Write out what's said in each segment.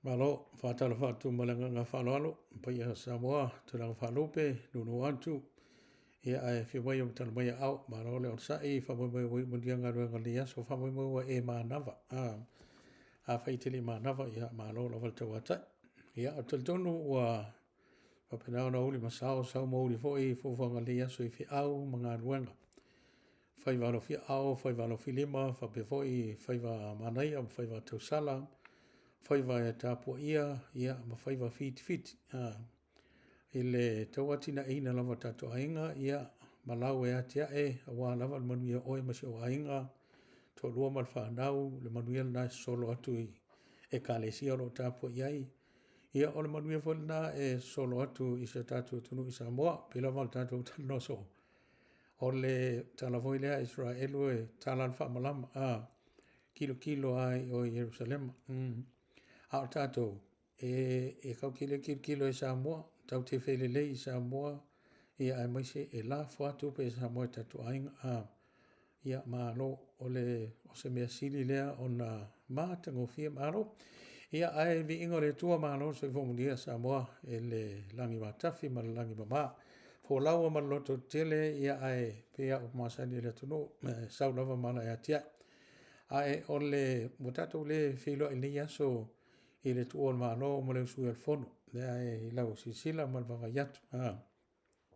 Malo, whātala whātu malanga ngā whāloalo, pai a Samoa, tūranga whālope, nunu antu, ia ai whiwai o tala mai au, malo le o sai, whamai mai wai mundia ngā ruanga lia, so whamai mai wa e mānawa, a whaitili mānawa, ia malo la walta watai. Ia o taltonu wa whapenau na uli masao, sau mauri foi, fufanga lia, so I whi au, mga ruanga. Whai walo whi au, whai walo whi lima, whape foi, whai wa manaia, whai wa tausala, whaiva e tāpua ia ma whaiva whiti. I le tauatina ina lava tātou ainga, ia malau e atia a wā lava le manuia oe masi o ainga, tō lua mal whanau, le manuia na solo atu e kālesia lo tāpua iai. Ia o le manuia whole na e solo atu I se tātou tunu I Samoa, pila wal tātou tanoso. O le talavoi lea Israelu e tālan whamalama, kilo ai o Jerusalema. Ao tātou, e kau kilo e Samoa, tau te whelele I Samoa, ia ai maise e la whātu pe Samoa tātou ainga, ia mālo o se mea sili lea o na mātango whia mālo, ia ai vi ingo le tua mālo so I whomundia Samoa e le langi mātafi ma le langi mamā, fo laua ma loto tele ia ai pea o masani le tunu, sau lava mana e atia. Ai o le mutatou le whilo I lia so, I le tu ol malo mo le usu el fono lea e lau sisila ma le vavaiatu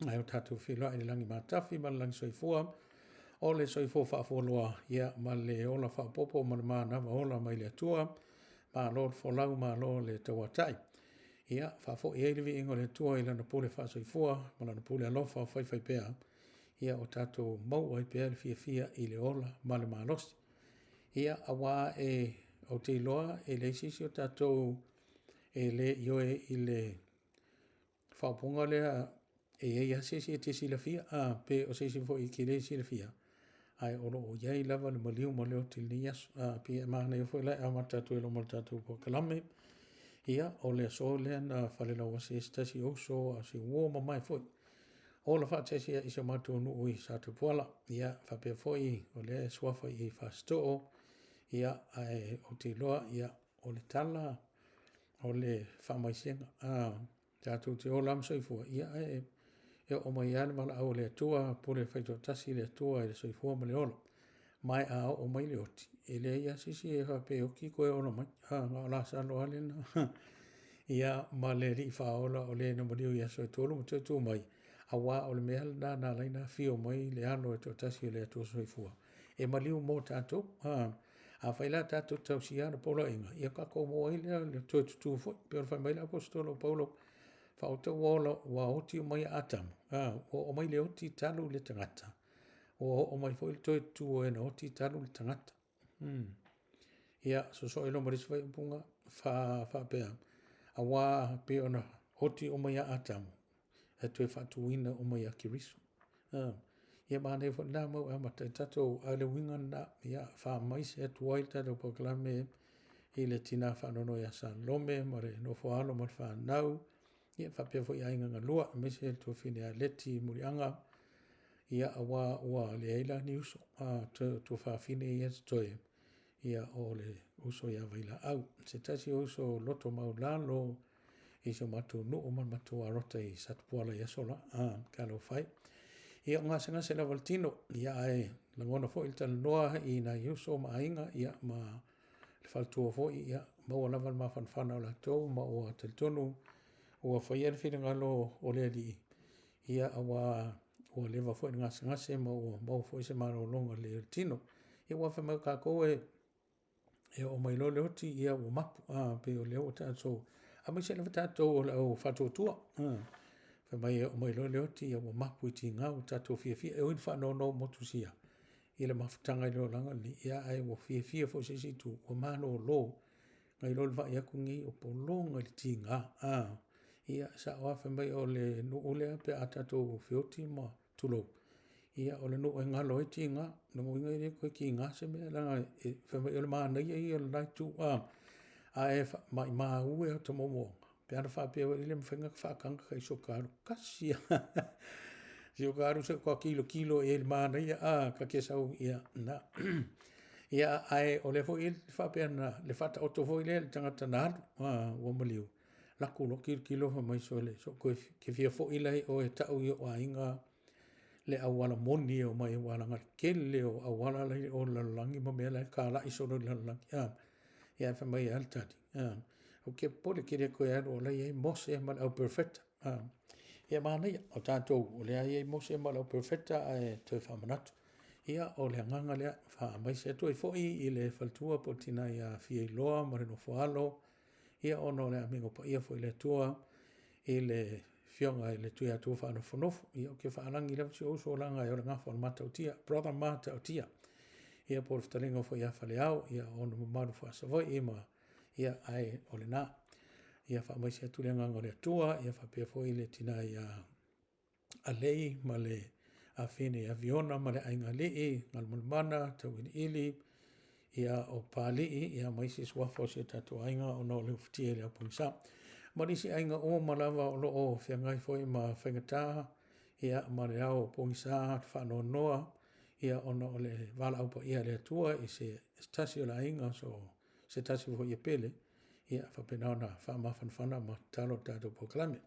ai o tātou whiloa I le langi mātafi ma le langi soifua o le soifua whaafoloa ia ma le ola whaapopo ma le mānawa ola mai le atua ma lo le folau ma lo le tauatai ia whaafo I eilevi ingo le tua I lana pule wha soifua ma lana pule alofa whai pea ia o tātou mau ai pea le fia I le ola ma le mālosi ia awa o te loa e le sisi o tātou e le ioe I le whaupunga lea e ia sisi e te silafia pe o sisi fo I ki le silafia ai olo o iai lava le maliu ma leo te lias pe e mahana I fo I lai ama tātou e lo mo tātou po kalame ia o le aso lea na whale lau se stasi oso a se uo ma mai fo o la whaatesi a isa mātou nu ui sa te puala ia whapea fo I o le swafa I whastoo ia ai o te loa ia o le tala o le whamaisenga tātou te o lam soifua ia e o mai ane mala au le atua pule whaito tasi le atua e le soifua ma le ola mai a o mai le oti e le ia sisi e hape o ki koe ona mai ngā la salo ale na ia ma le li whaola o le na mariu ia soitolo mo tō mai a wā o le mea na laina fio mai le ano e tō tasi le atua soifua e maliu mo tātou a whaila tātou tau siana pola inga. Ia kako moa I lea le tō tutu fwoi. Peo whai mai le apostolo paulo. Whaota wala wa oti o mai atamu. O mai le oti talu le tangata. O mai fwoi le tō tutu o ena oti talu le tangata. Ia so ilo maris whai upunga. Wha pea. A wā peo na oti o mai atamu. E tō whatu wina o mai a kiriso. Ia mana fo na mo amata tato ale winga na ia fa mais e tuai tato po klame ile tina fa no ya san lome mare no fo alo mar fa nau ia fa pe fo ia inga lua me se to fine a leti murianga ia awa wa le ila ni uso to fa fine ia stoe ia ole uso ia vaila au se tasi uso loto maulalo iso matu no o man matu arota I satpuala ia sola kalo fai ia ngā se la valtino ia ai langona fo il noa I na yuso ma ainga ia ma le faltua fo ia ma lava ma fanfana o la tau ma o teltonu o fa ia fi ngalo o le di ia awa o leva fo ngā se ma o fo se ma longa le tino ia wa fa ma ka ko e o mai lo le oti ia o mapu pe o le o so a mai se le tato o fatotua Fa mai o mai lo oti ia o mapu I ti ngau tato fia e oin wha no motusia. I le mafutanga I lo langa ni ia ai o fia fo sisi tu o mano lo. Ngai lo lwa ia kungi o po longa li ti ngā. Ia sa oa fa mai o le no olea pe a tato fioti ma tulo. Ia o le no e ngā lo I ti ngā. No inga I koe ki ngā se mea langa. Fa mai o le maa nei I o le nai tu. A e mai maa ue o tomomo. Peana whapea wa ile mwhenga whakanga kai sokaru kasi. Sokaru se kwa kilo e le mana ia ka kia sau ia na. Ia ai o le fo il fa pena le fata o to fo ile tanga tana o maliu. La kulo kilo fa mai so le so ko ke fia fo ile o e tau i o ainga le awala moni o mai wala ngal kele o awala le o la langi mo mela ka la iso la langi ia fa mai altati o ke pole ke ko ia o le e mose mal au perfect ia mana ia o tatou o le ai mose mal au perfect e te fa manatu ia o le nganga le fa mai se to foi i le faltua po tina ia fia loa marino foalo ia ono le amigo pa ia foi le tua i le fionga i le tuia tu fa no fonof ia o ke fa langi le so so langa i o nga fa mata o tia brother mata o tia ia por ftalingo foi ia fale au ia ono maru fa sa voi ima ia ai o le na ia fa mai se tu le nganga le tua ia fa pe foi le tina ia a lei ma le a fine a viona ma le ainga lii ngal mulmana tau ili ia o pali ia mai se swafo se tatu ainga o no le ftie le apunsa ma nisi ainga o malava o lo o fiangai foi ma whengata ia ma le au pungsa fa no noa ia ono le vala upa ia le tua i se tasi o la ainga so se tasi fo ia pele ia fa penana fa ma fanfana ma talo tatu poklame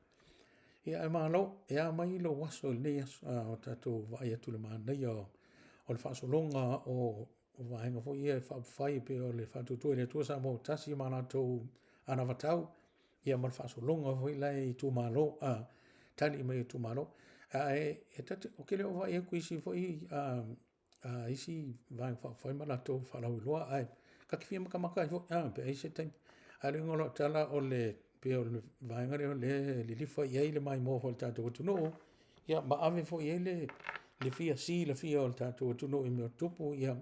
ia e malo ia mai lo waso le o tatu va ia tu le mana ia o le fasolonga o vaenga fo ia fa fai pe o le fa tu le tu sa mo tasi mana to ana vatau ia mal fasolonga fo ia i tu malo tali mai tu malo e tatu o ke le o vai ku isi fo i isi vaenga fa fai mana to fa la loa ai ka ki fia maka fo pe isi tem ale ngolo tala o le pe o le vaenga le li fa ia le mai mo fo tatu tu no ia ma ave fo ia le fia si le fia o tatu tu no i me tupu ia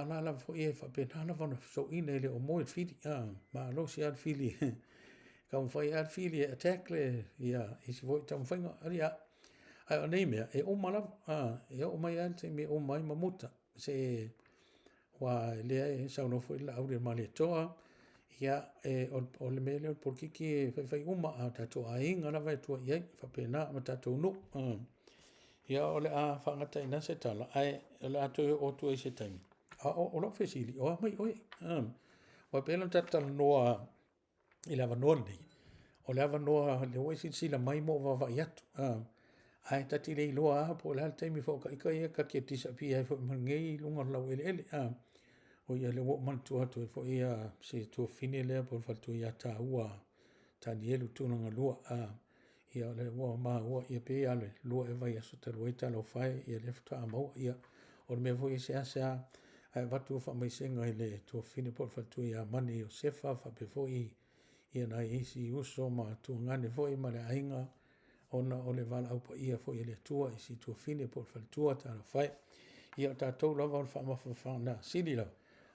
ala fo ia fa pe na va so ine le o mo fili ma lo si al fili ka un fai al fili attack le ia is vo tam fanga ia ai nei me e o mala e o mai al te me o mai mamuta se wa le sa no foi la audio mali toa ia o le mele por ki fai uma a tatu ainga na vai tu ia fa pe na ma tatu no ia o le a whangata ina se tala ai le ato o tu e se taimi o lo fesili o mai oi o pelo tata noa i lava noa nei o lava noa le oi sila mai mo va iatu ai tati le loa po le taimi fo ka ia ka ke tisa pi ai fo ngei lunga lau ele o ia le wo man tu atu fo ia se tu fine le po fa tu ia taua tani elu tu nga lua ia le wo ma wo ia pe ale lua e vai aso te loita lo fai ia le fta mo ia o me vo ia sa ai watu fa mai senga ile tu fine por fa tu ia mani o sefa fa pe foi ia na isi uso ma tu ngane foi ma le ainga ona o le vala au pa ia foi ile tua isi tu fine por fa tua ta lo fai ia ta to lo va fa ma fa na sili lo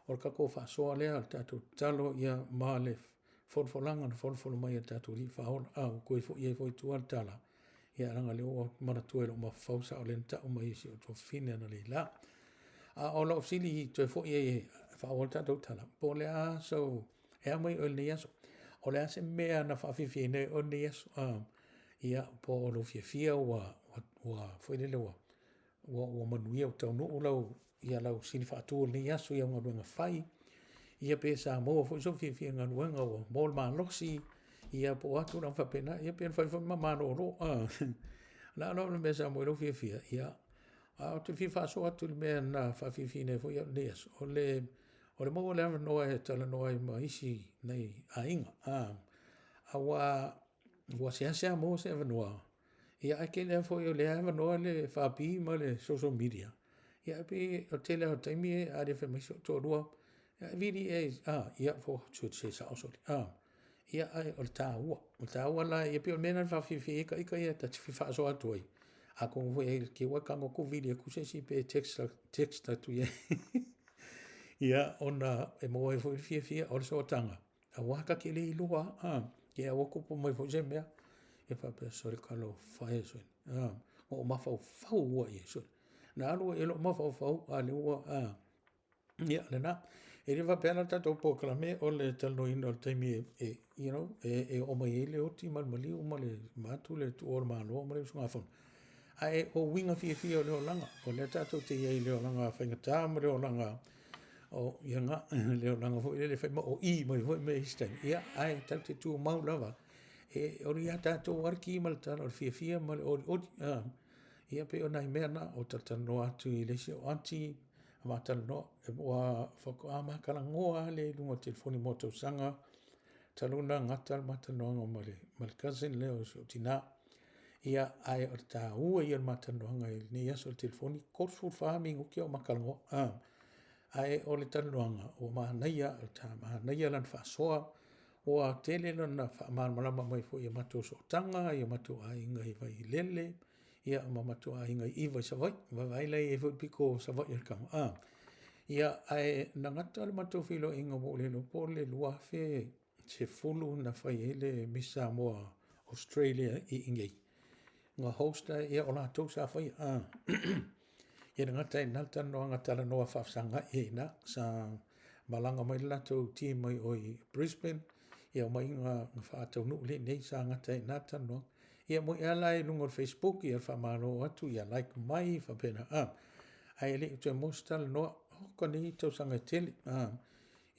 o ka ko fa so le ta tu talo ia ma le folfolanga na folfolo mai ta tu ri fa on ko fo ia foi tu tala ia ranga le o mara tu e ma fausa o lenta o mai si o tu fine na le la o lo sili to fo ia fa volta do tala po le so e mai o le so o le se mea na fa fi fine o le so ia po lo fia wa foi le wa manuia o tau no lo ia lo sili fa tu le so ia nga fai ia pe Samoa foi so fia nga luenga o mol ma losi ia po atu na fa pena ia pe fa ma no la no me Samoa lo fia ia o te fifa so atu le mea na fa fine foi nes o le mo le no e tala no ai ma isi nei ainga wa se mo se no ia ke le foi le ava no le fa pi ma le social media ia pe o tele o taimi a de fe mai so to do vidi ia fo to se sa so ia ai o taua la ia pe o mena fa fifi ka ia ta fifa so atu ai a ko foi ke wa kango ko video ku se si pe text tu ia ia ona e mo e foi fia o so tanga a wa ka ke le lua ke a ko po mai fo je mea e fa pe so ka lo fa eso o ma fa wa ia so na lo e lo ma fa a le wa ia le na e le va pena tato po klame o le talo ino le taimi o mai le o ti mal mali o male matu le tu or malo mo le sunga fon ai o winga fia o le langa o le tato te ia le langa whaingata mo le langa o ia nga leo langa fo le fai mo o I mo fo me sta ia ai ta te tu mau lava e ori ata to warki mal ta o fia mal o ia pe ona me na o ta no atu I le si o anti ma ta no e wa fo ko ama kala ngoa le lungo telefoni mo to sanga taluna ngata ma ta no ngomale mal cousin le o tina ia ai o ta ua ia ma ta no ngai ni ia so telefoni ko fu farming o ke o makala ngoa ai o le taluanga o mahanaia o ta mahanaia lan whaasoa o a tele lana whaamalama mai fo ia mato so tanga ia mato a inga I vai lele ia ma mato a inga I vai savai vai lai e fo piko savai il kama ia ai nangata le mato filo inga mo le no po le luafe se fulu na whai ele misa moa Australia I ingai nga hosta ia o la tau sa whai ia ngata I nalta no ngata la noa whafsanga na sa malanga mai lato ti mai o I Brisbane ia mai nga whaatau nu le nei sa ngata I nalta no ia mo ia lai lungo Facebook ia whamalo atu ia like mai whapena ai le te mostal no koni tau sanga tele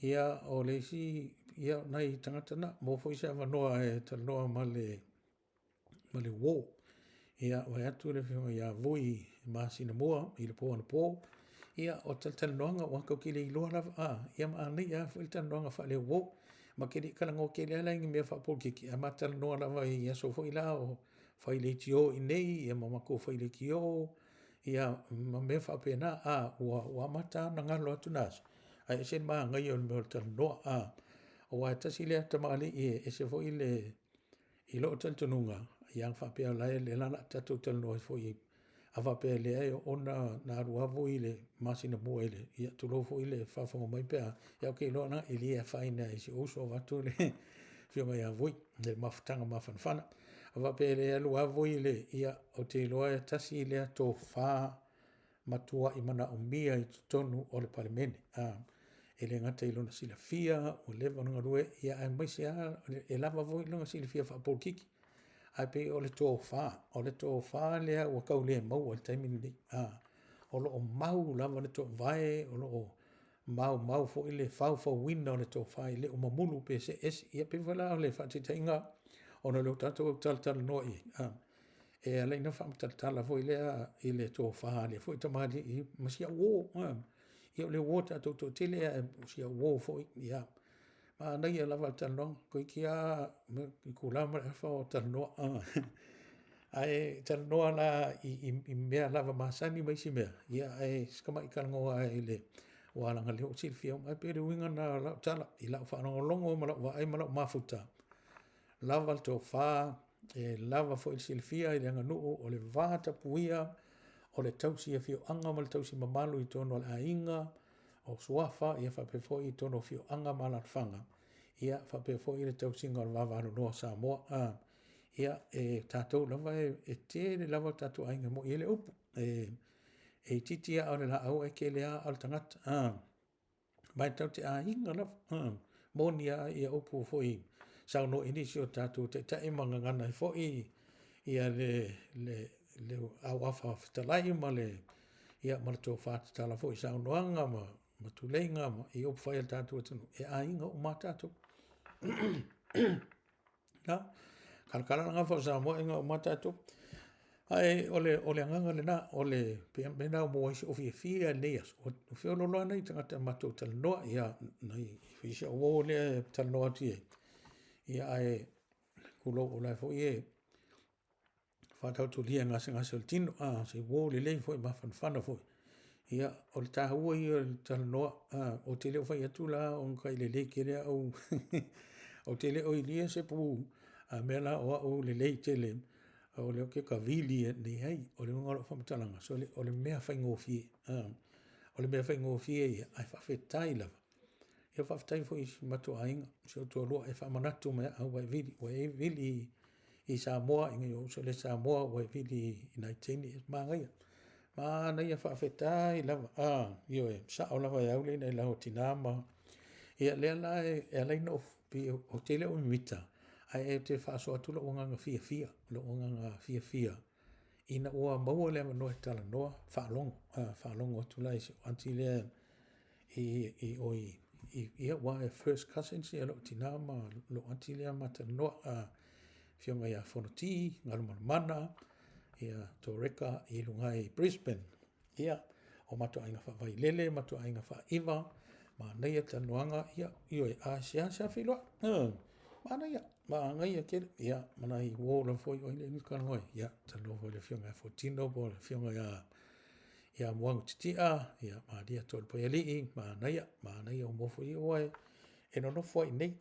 ia o le si ia nai tangata na mo foi sa noa e ta noa male wo ia vai atu le whima ia vui masina moa I le po ana po ia o tal noanga o kau ki le iloa lava ia ma anei ia fwil tal noanga wha le wo ma ke li kalango ke le ala ingi mea wha po kiki a ma tal noa lava ia so fo ila o whai le tio I nei ia ma mako whai le kio ia ma mea wha pena ua mata na ngalo atu nas ai sen ma ngai o mea tal noa o wa tasi le tamali e se fo ile ilo tal tununga yang fa pe la le la tatu tel no fo I ava pe le ai ona na rua vo ile masina mo ile ia tu lo fo ile fa fo mai pe ia ke lo na ile fa ina I o so va tu le fi mai a voi le maftanga ma fan ava pe le lo avo ile ia o te lo e tasi ile to fa matua I mana o mia I tonu o le parlemene ele ngata I lona sila fia o le vanga rue ia ai mai se e lava voi lona sila fia fa por kiki ai pe o le tō whā lea ua kau lea mau al taimini ni o lo o mau lava le tō vai o lo o mau fo ile fau wina o le tō whā ile o mamulu pe se esi ia pe wala o le whaatitainga o na leo tātou tal no I e alai na whaamtatala fo ile tō whā lea fo I tamari I masia wō ia o le wō tātou tō tele e masia wō fo ia ma nei e lava talong ko kia me ko lama e fa talno ai talno la I mea lava masani mai si mea ia ai skama I kalngo ai le wala ngali o silfia mai pe winga na la tala I la fa no longo ma la ai ma la mafuta lava to fa e lava fo il silfia I nga no o le vata puia o le tausi e fio anga mal tausi mamalu I tono la inga o suafa ia fa pe fo I tono fio anga mala fanga ia fa pe fo I le tau singa o lava no Samoa ia e tatou lava e te le lava tatou ainga mo I le upu e titia o le la au e ke le a al tangata mai tau te a inga lava monia ia upu fo I sau no inisio tatou te tae manga ngana fo I ia le au afa fitalai ma le ia ma le tō whātitala fo I sau noanga ma tuleinga ma I upu whai al tatou atunu e a inga o ma tatou na kalkala nga fo sa mo inga o ma tatou ai ole nganga le na ole pe mena mo I o fia leas o fio lo nei tangata matou tal no ia nei fisia o le tal no ti ia ai kulo o la fo ie fa tau tu lia nga singa sol tino se wo le fo ma fan fo ia o le tahua ia le talanoa o te leo whai atu la o kai le ke lea au o te leo I lia se pu mea la o le lei te le o leo ke ka vili ni hei o le ngaro whamatalanga so o le mea whai ngofie o le mea whai ngofie ia ai whawhetai lava ia whawhetai fo I matu ainga se o tua loa e whamanatu mea au wai vili I Samoa inga yo so le Samoa wai vili I naiteni maa ngaia ma na ia whawhetai lava io e sa o lava au le nei lau tinama ia lea la e alai no pi o te leo mita ai e te whaaso atula o nganga fia lo o nganga fia ina ua maua lea manoa e tala noa whaalongo atula isi anti lea i oi ia wa first cousins ia lo tina ma lo antilia mata no a fionga ia fonoti ngalu mana ia toreka i lunga i Brisbane ia o mato ainga fa vai lele mato ainga fa iva ma nei ta noanga ia io a sia filo mana ia ma ngai ke ia mana i wo lo foi o ile ni kan hoi ia ta no foi le fionga fotino bo le fionga ia muang titia ia ma dia tol po ali ma nei o mo foi o e no foi nei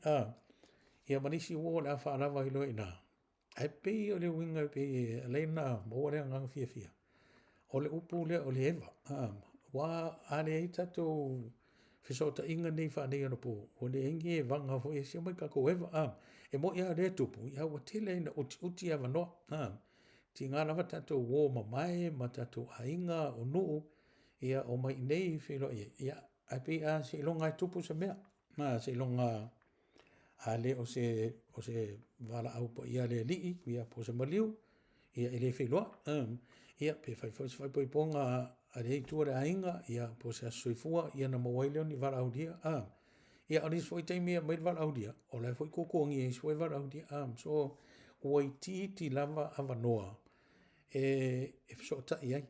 ia manisi wo la fa la vai lo ina ai pe o le winga pe le na mo le ngang fia o le upu le o le eva wa ale ita to fesootai inga nei fa nei no po o le ingi vanga fo e se mai ka ko eva e mo ia le tupu ia o tele na uti ava no ti ngā rawa tatou wō mai ma tatou ainga o nuu ia o mai nei whilo ia ai pe a se longa i tupu sa mea se longa a le o se wala au po ia le lii ia po se maliu ia ele whiloa ia pe fai po i ponga a le tua re ainga ia po se soifua ia na mawaileo ni wala au dia ia o nis foi taimia mai wala au dia o lai foi kukuangi e foi wala au dia so oi ti lava avanoa e fesootai ai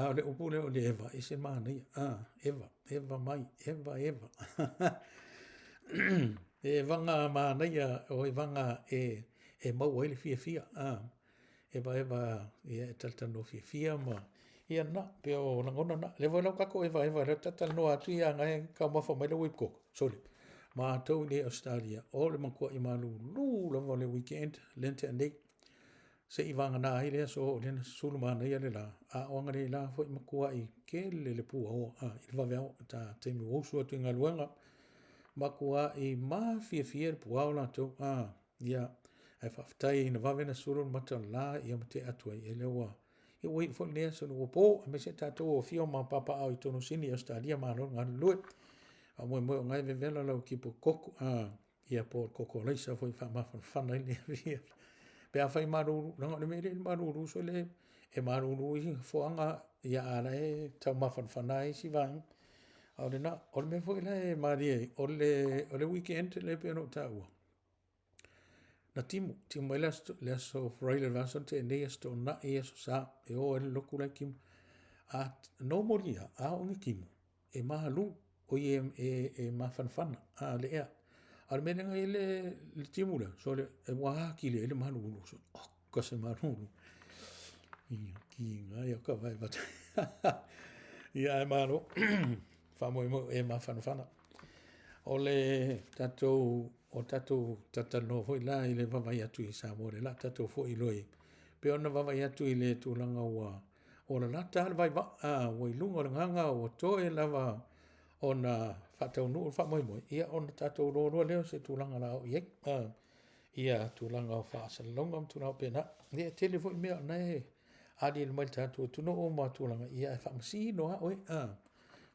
o le upu le o le eva e se mana ia eva mai eva e vanga mana ia o e vanga e mau ele fia eva ia taltano fia ma ia na pe o ngona na le vola kako eva le taltano atu ia ngai ka mo fa mai le wipko sorry ma to le Australia o le manko i malu lu lo le weekend lente and se i vanga na ile so le sulu mana ia le la a o ngare la fo i makua i ke le pu o i va veo ta te mi o so tu ngaluanga makua i ma fia pu o la to ia ai fa ftai na va vena sulu mata la ia mate atu ai le wa i wait for le so no po me se ta to fio ma papa au i tono sini Australia ma no ngalu a mo ngai ve vela la ki po koko ia po koko le sa foi fa ma fa na le via pe a fai maru no le mele maru so le e maru i foanga ia ala e ta ma fa nai si van o le na o me foi le mari o le weekend le pe no taua na timu le so fraile vason te ne sto na e so sa e o le lokula kim a no moria a o kim e malu o e ma fan le ea al mena le timula so le e wa ki le malu so ko se malu ki nga ya ka vai va ia e malu fa mo e ma fan o le tata no foi la i le vava ia tu i Samoa le la tatou foi loi pe ona vava ia tu i le tūlanga o la lata vai va o i lunga o le nganga o toe lava ona fatau nu fa moi ia ona tatou ro leo se tūlanga la o ia tūlanga o fa sa longa tūlanga pena ia tele foi mea nei adi le mai tatou tuno o ma tūlanga ia e fa msi no a oi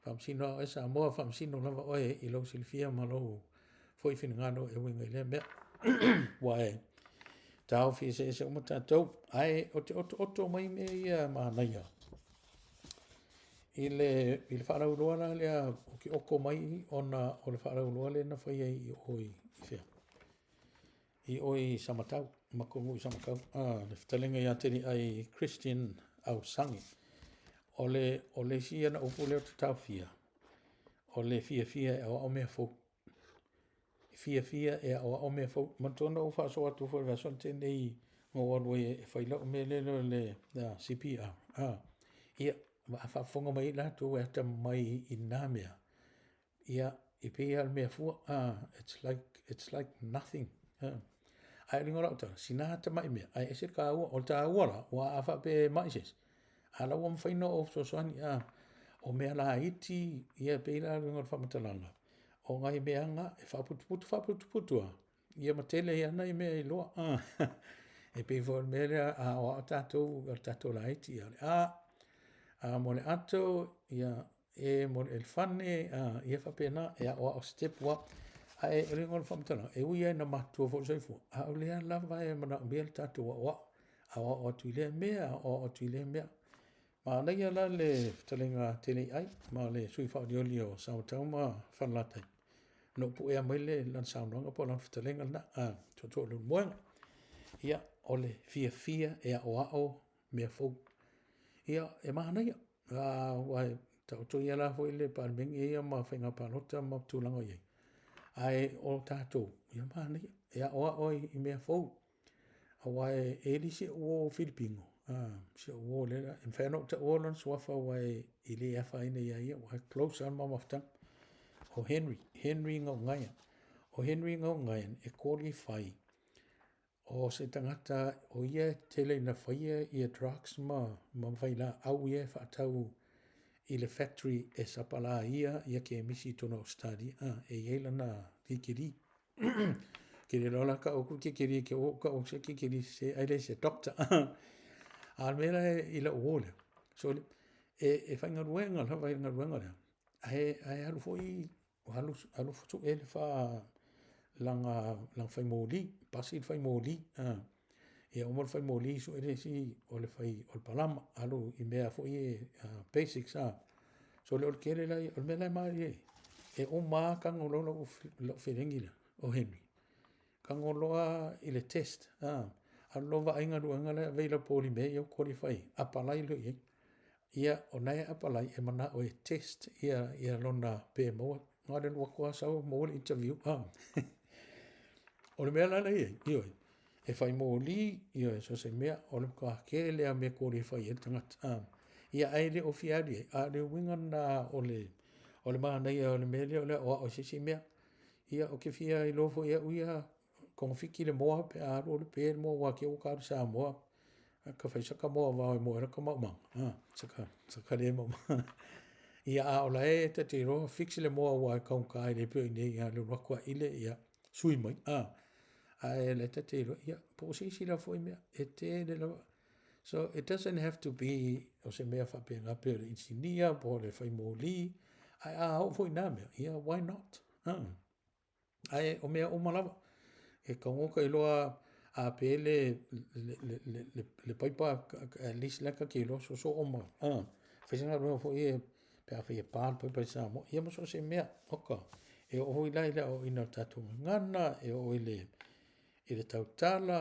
famsino e Samoa famsino lava oe i lo silfia malo foi fin ngano e winga le me wae tau fi se uma tatou ai o mai me ia manuia il fara uloa le o ki oko mai ona o le fara uloa le na fai ai i oi samatau makongu samatau le ftalenga ia teni ai Christian au sangi o le sia na upu leo te tau fia. O le fia e o mea fo. Fia e o mea fo. Mantona o fa so atu fo le son te nei ngō wanwe e whaila o me le CPR. Ia, a fa fonga mai la tu e ta mai i nā mea. Ia, i pe al mea fua. It's like nothing. Ai ringo rau tara, sina ta mai mea. Ai esir ka ua, o ta uara, wa a fa pe maises. Ala wam whaino o soani o mea la iti ia peila ringo whamatalanga. O ngai meanga e whaputuputua. Ia matele ia nei mea i loa. E pe fo mea a o tatou la iti. A mo le ato ia e mo le elfane ia whapena e o step wa. A e ringo whamatalanga. E uia na matua fo soifu. A o lea lava e mana mea tatou wa. A o tuile mea o tuile mea. Ma nei ala le talenga tele ai, ma le sui whao dioli o Samoa ma whanlatai. No pu ea mai le lan saunanga po lan talenga na, to lu moenga. Ia, o le fia e Aoao mea fau. Ia, e maha nei wai tau to ia la foi le palmengi ia ma whainga panota ma tūlanga iei. Ai o tātou, ia maha nei, e Aoao i mea fau. A wai e li se o Filipino. Se o le la, in whanau ta o lan swafa wai i le a whaina ia, wai close an ma maftang. O Henry ngau ngaia. O Henry ngau ngaia e kōri whai. O se tangata o ia tele na whaia i a drugs ma whai la au ia whaatau i le factory e sapala ia ke misi tono o study. E ia na kikiri. Kiri lola ka oku kikiri ke o ka o se kikiri se aile se doctor. Almera i la uole. So e whainga ruenga, la whainga ruenga rea. Ai halu foi, halu futu e le wha lang whai mōli, pasi whai mōli. E omor whai mōli so ere si o le whai o le palama, halu i mea foi e basics. So le o le kere lai, o le mea lai mai e. E o maa kangolo lo whirengi la, o Henry. Kangoloa i le test. Alova ainga ruanga le veila poli me yo qualify apalai lo ye ia onai apalai e mana o e test ia lona pe mo ngare no ko sa mo interview o le mea la ye io e fai mo li io so se mea o le ko ke le me qualify e tanga ia ai le ofiari a le winga na o le mana ia o le mele o le o se mea ia o ke fia i lofo ia uia kong fiki le moa pe a ro le pe mo wa ke o ka sa moa ka fai saka moa wa mo era ka ma saka le mo ia a ola e te te ro fix le moa wa ka ka le pe ni ia le wa kwa ile ia sui mai a le te te ro ia po si la foi me e te le so it doesn't have to be o se mea fa pe nga pe insinia po le fai mo li a ho foi na me ia why not ai o mea o malava e kaungoka i loa a pele le paipa lislaka ki lo so oma whaisanga rua fo e pe a whaia pāl paipa i Samoa ia maso se mea oka e o hoi lai la o ina tatu ngana e o ile tautala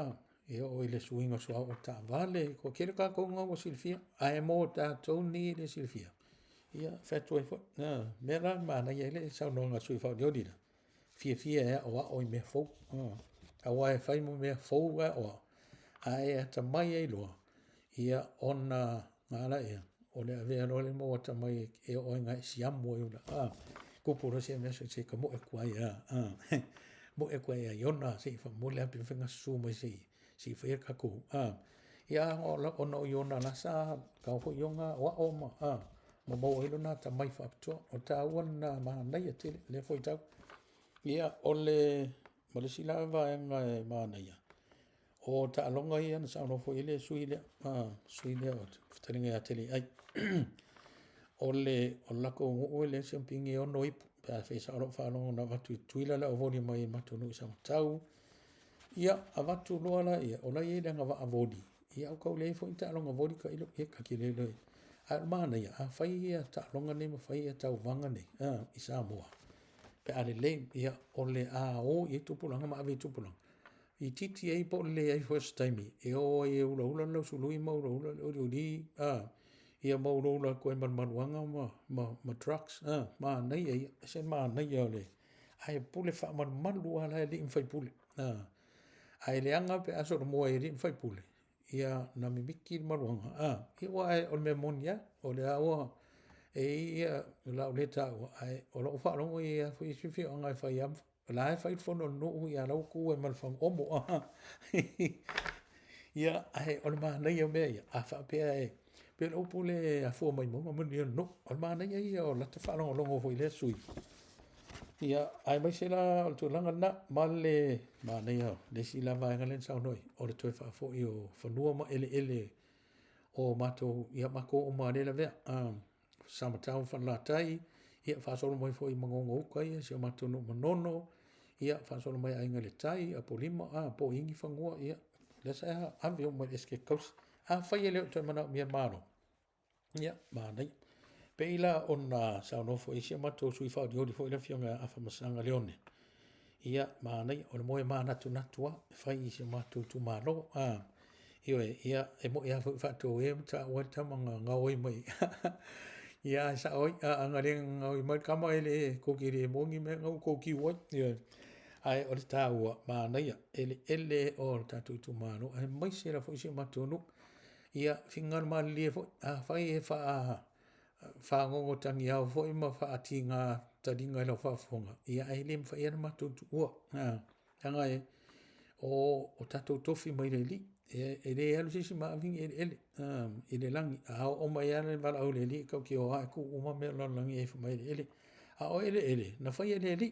e o ile suinga soa o ta vale ko kere ka konga o silfia a e mo tatu ni le silfia ia fatu e fo mea la mana ia ile sa nonga sui fau diodina fia e o i me fo a wai fai mo mea fou o a e ta mai e loa ia ona ngala ia o le avea no le mo ta mai e o nga siam mo ula kupuro se me se ka mo e kwa ia mo e kwa ia yona se fa mo le api fenga su mo se si fa ka ku ia o la ono yona la sa ka ho yonga o ma mo mo ilo na ta mai fa to o ta ona ma na ia te le foi ta ia o le ma le sila vaenga e mana ia. O ta alonga ia na sa fo ile suile o ftaringa ia tele ai. O lako o le sempingi o noi pa fe sa ro fa longa na watu tuila la o voni mai matu no sa tau. Ia a watu loala ia o la ia nga va avodi. Ia o kau le fo ta alonga vodi ka ilo e ka ki le. A mana ia a fai ia ta alonga ne ma fai ia tau vanga ne i Samoa. Pe ale le ia o le Aoao i tupulanga ma ave tupulanga. I titi e po le ai first time e o e ula ula sului ma ula ula uli ia ma ula ula koe manuanga ma trucks ma nei e se ma nei o le ai pule fa manu ala li fai pule ai le anga pe aso mo e li fai pule ia na mi biki manuanga ia wa o me monia o le awa e ia la o le ta ai o lo fa lo ia foi fi anga fai am la fai fo no ia la ku e mal fam omo ia ai o ma nei o me ia a fa pe lo pule a fo mai mo mo no o ma nei ia o la te fa lo foi le sui ia ai mai se la o tu langa na male ma nei le si la vai ngalen sa noi o le toi fa fo io fa no ma ele o mato ia mako o ma le ve samatau fa la tai ia fa solo mai foi mangongo kai se mato no monono ia fa solo mai ainga le tai a polima po ingi fa ngoa ia le sa ave o mai eske kaus fa ile to mana mi mano ia manai pe ila ona saunofo isi matou sui fa'alioli fo'i le fioga afamasaga le one ia manai o le moe manatu a e fai i se matou tumālo ia e mo'i a fo'i fa'atou e mata'ua le tamaga gaoi mai ia sa oi agalega gaoi mai kama e le koki le mogi me gau kokiu ai ia ai o le tāua manaia ele o le tatou tumālo e maise la fo'i se matou nu ia fingal malilie fo'i fai e whaangongo tangi au fo'i ma whaati ngā taringa ila whaafonga. Ia ai le mwhai ana matou tu ua. Tanga o tatou tofi mai le li. E le alu sisi maa vingi ele. I le langi. A o mai ana wala au le li. Kau ki o hae ku uma mea langi e whamai le ele. A o ele. Na whai ele li.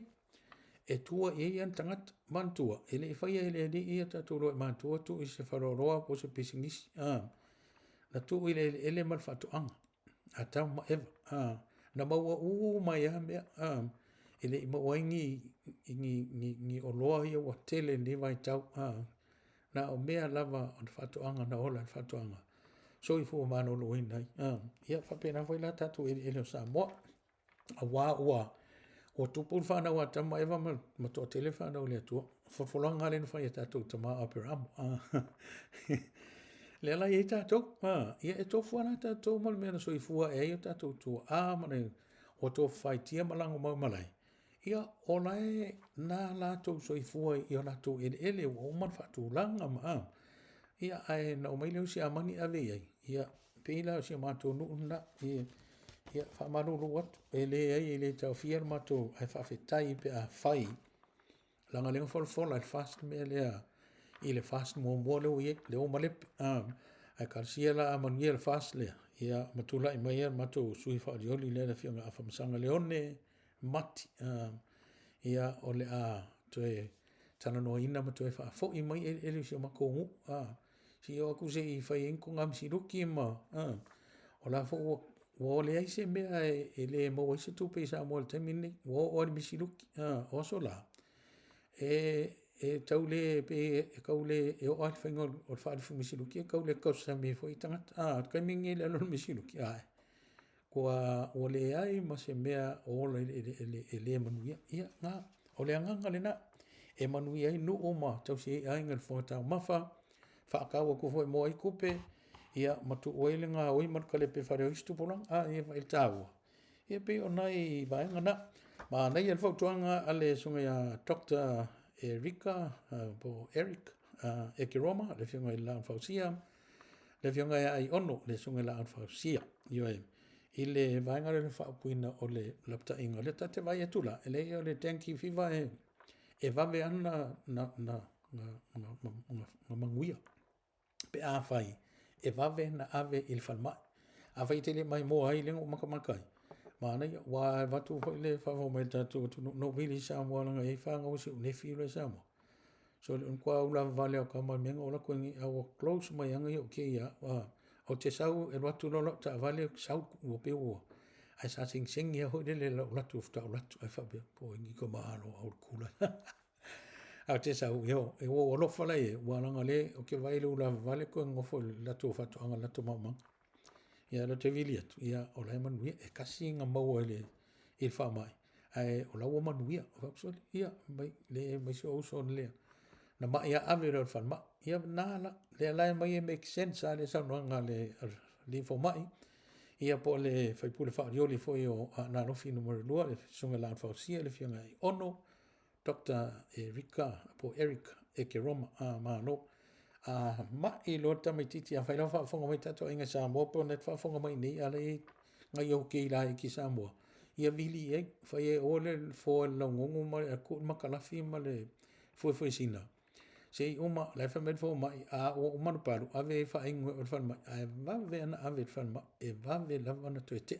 E tua e ian tangat mantua. Ele e whai ele li ia tatou loe mantua tu i se wharoroa po se pisingisi. Na tu i ele mal whatuanga. A tau ma eva. Na maua mai a mea. Ele i maua ngi o loa ia wa tele ni vai tau. Na o mea lava o le whatuanga na ola le whatuanga. So i fua mano lo inai. Ia whapena fwai la tatu ele o Samoa. A wā ua. O tupul whanau a tama eva ma toa tele whanau le atua. Whawholanga le na whai a tatu tama a peramo. Le ala e tātou, ia e tō fuana tātou mal mea na soifua e o tātou tua, mane o tō whaitia malango mau malai. Ia o lai nā lātou soifua i o lātou ele o man whatu langa ma. Ia ai na o mai leo si amani ave ai. Ia peila o si amatou nuuna, ia whamaruru watu, e le tau fiar matou ai whawhetai pe a whai. Langa lenga wholofola i fast mea lea. I le fast mua leo i le o malepe ai karsia la manuia le fast lea ia matula i mai matou sui fa'alioli le na fionga afamasaga leone mati ia o le a toe talanoaina ma toe fa'afo'i mai ele sia makogu si o aku se i fai enko ngam siluki ma o la fo o le ai se mea e le mo se tupe sa mo le temini o le misiluki o so la e taule pe e kaule e o alfa ngol o fa'ali fu misiluki e kaule ka sa me foi tangata ka mingi le lo misiluki ai ko o le ai ma se mea o le manuia ia nga o le anga le na e manuia no o ma tau se ai ngal fo ta mafa fa ka o ko foi mo ai kupe ia matu oile nga oi mar kale pe fare istu polang ia el tau ia pe onai vai ngana ma nei el fo tuanga ale sunga ya Dr. Erika, Eric, Ekiroma, le fionga i laan fausia, le fionga ai ono, le sunga i laan fausia, i le vaenga le whaapuina o le lapta inga, le tate vai atula, e le o le tenki fiva e vave ana na manguia, pe a fai, e vave na ave il falmai, a fai tele mai mo ai lengo makamakai, mana ia wa watu fo le fa fo mai tatu no vili Samoa langa e fa ngau si ne fi le Samoa so le kwa ula vale o kama menga ola ko ngi au close mai anga o ke ia o te sau e watu lo ta vale sau o pe o ai sa sing ia ho le la tu sta la tu fa be po ngi ko ma no au kula a te sau yo e o lo fa le wa langa le o ke vai ula vale ko ngo fo la tu fa tu anga la tu mama ia la te vili atu, ia o lai manuia, e kasi ngā maua il wha mai. Ai o lau o manuia, o whapsoli, ia, mai se o son lea. Na ma ia ave rau whanma, ia nāla, lea lai mai e make sense, a le saunoanga le fo mai. Ia po le whaipule whaarioli fo i o nā nofi numero lua, le sunga laan whausia, le fianga i ono, Dr. Erika, po Eric, Eke Roma, no. Ma I lo ta mai titi a whaila whaafonga mai tato inga Samoa po net whaafonga mai nei ala I ngai au kei la I ki Samoa. Ia vili e whai e ole fo laungongo ma a kut makalafi ma le fue sina. Se I uma lai whamed fo mai a o umanu paru ave wha ingo o whan mai a vave ana ave whan mai e vave lava na toe te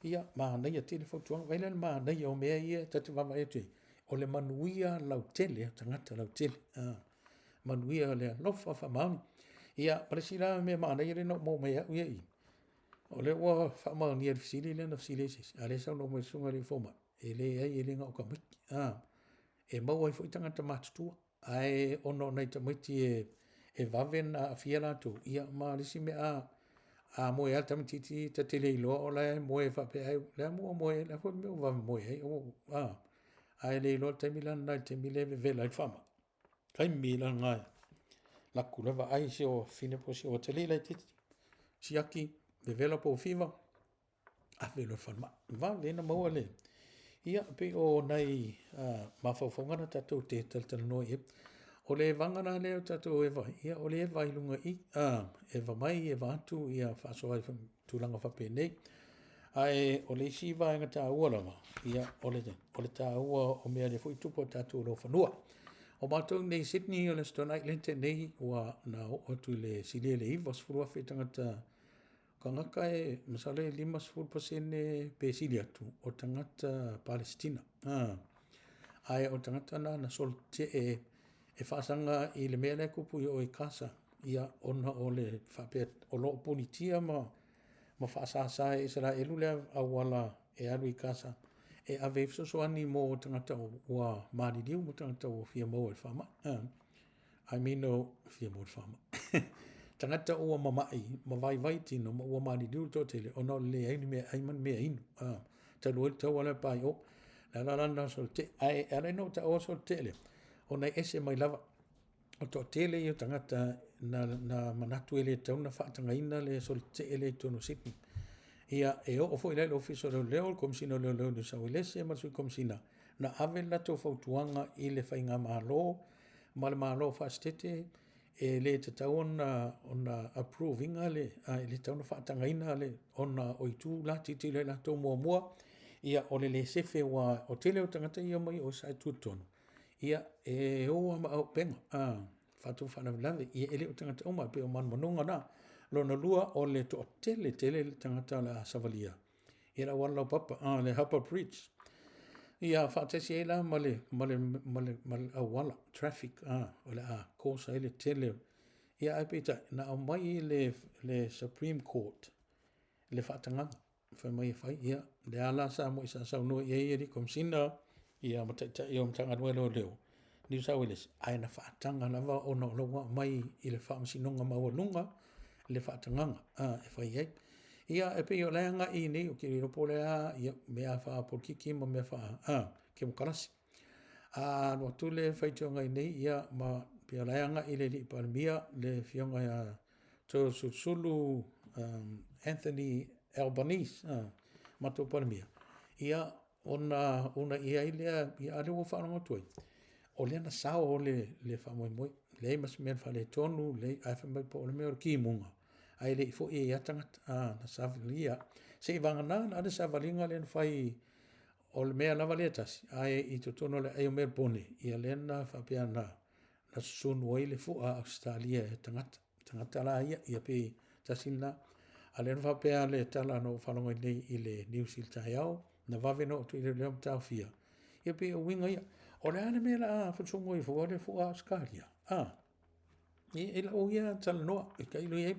ia ma nei a tele fo tuanga waila ma nei o mea ia tate vava e te o le manuia lau tele tangata lau tele manuia le lofa fa mam ia presila me mana ile no mo me ia I o le wa fa ma ni el fisili le na fisili sis ale sa no mo sunga le foma ele ai ele nga o ka e mau ai foi tanga tamatu ai ono nei tamiti e vaven a fiela tu ia ma lisi me a moe al tam titi ta te le ilo o le moe fa pe ai le moe le fo me va moe ai o ai le ilo te milan na te mile ve la fama kai milan ngai la kula va ai se o fine po se o te le titi si aki ve vela po fiva a ve lo fama va le na mo le ia pe o nei mawhawhonga na tatou te taltala no e o le vangana leo tatou e vai ia o le e vai lunga i e va mai e va atu ia whasoa i tūlanga whape nei ai o le isi vai ngā tā ua lava ia o le tā ua o mea le fui tupo tatou lo whanua o mātou nei Sydney o le Stone Island te nei ua na o tu le silia le iwa sfurua whetangata ka ngaka e masale 5% pe sili atu o tangata Palestina. Ai o tangata na sol te e whaasanga i le mea le kupu i o i kasa ia ona o le whapet o lo punitia ma whaasasa e sara elu lea awala e alu i kasa e ave fsosoani mo o tangata o ua maaririu mo tangata o fia mo e whama. I mean o fia mo e whama. Tangata ua mamai, ma vai tino, ma ua maaririu to tele, o no le aini mea aiman mea inu. Tanu el tau ala pai o, la lana sol te, ai ala no ta o sol tele, o nei ese mai lava, o to tele i o tangata na manatu ele tau na whaatanga ina le sol te ele tono Sydney. Ia e o fo ile ofiso leo komsina leo ni sawilese ma sui komsina na ave la to fautuanga i le whainga malo ma le malo fastete e le te tau ona approving ale le tau na whaatanga ina ale ona oitu la titi le la tau mua ia o le sefe wa o tele o tangata ia mai o sai tutonu ia e o ama au penga fatu whana vilave ia ele o tangata oma pe o man manunga na lona lua o le to tele le tangata la savalia era wala papa le Harper Bridge ia fatesi ela male wala traffic o le kosa ele tele ia apita na mai le Supreme Court le fatanga fa mai fa ia le ala sa mo isa sa no ia ri komsina ia mata ia mtanga no leo New South Wales ai na fatanga lava ona loa mai i le famsinonga mawalunga le fatanga e fa ia e pe o langa i nei o ke ro pole ia mea fa por kiki mo me fa ke mo karasi no tule fa tionga i nei ia ma pe o langa i le palmia le fionga ia to sulu Anthony Albanese ma to palmia ia ona ia ile ia ale o fa no toi o le na sa o le fa mo le mas men fa le tonu le ai fa mai po le me o ki munga ai le fo e atanga na savalia se vangana na de savalinga len fai o le mea lava letas ai i to tono le ai me pone ia lena fa pia na sun o le fo a Australia tangata la ia pe tasina alen fa pia le tala no fa longa nei i le New Zealand taiao na va veno to le le tafia ia pe o winga ia o le ane me la fa sungo i fo le fo a Australia e la o ia tal no e kai lo ia